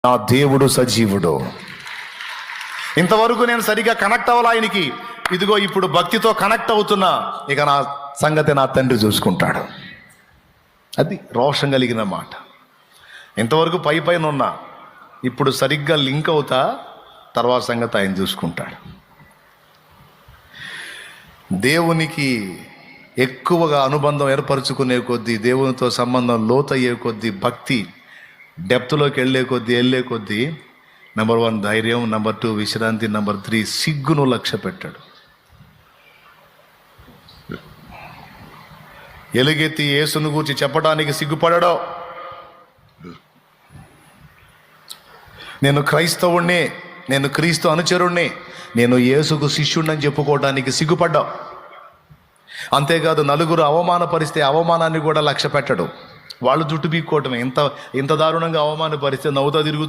నా దేవుడు సజీవుడు. ఇంతవరకు నేను సరిగా కనెక్ట్ అవ్వాలి ఆయనకి. ఇదిగో ఇప్పుడు భక్తితో కనెక్ట్ అవుతున్నా. ఇక నా సంగతి నా తండ్రి చూసుకుంటాడు. అది రోషం కలిగిన మాట. ఇంతవరకు పైన ఉన్నా, ఇప్పుడు సరిగ్గా లింక్ అవుతా, తర్వాత సంగతి ఆయన చూసుకుంటాడు. దేవునికి ఎక్కువగా అనుబంధం ఏర్పరచుకునే కొద్దీ, దేవునితో సంబంధం లోతయ్యే కొద్దీ, భక్తి డెప్త్లోకి వెళ్ళే కొద్దీ నెంబర్ 1 ధైర్యం, నెంబర్ 2 విశ్రాంతి, నెంబర్ 3 సిగ్గును లక్ష్య పెట్టాడు. ఎలుగెత్తి యేసును గూర్చి చెప్పడానికి సిగ్గుపడడం. నేను క్రైస్తవుణ్ణి, నేను క్రీస్తు అనుచరుణ్ణి, నేను యేసుకు శిష్యుణ్ణని చెప్పుకోవడానికి సిగ్గుపడ్డాం. అంతేకాదు నలుగురు అవమానపరిస్తే అవమానాన్ని కూడా లక్ష్య పెట్టడు. వాళ్ళు జుట్టు బీక్కోవటమే. ఇంత దారుణంగా అవమానపరిస్తే నవ్వుతా తిరుగుతూ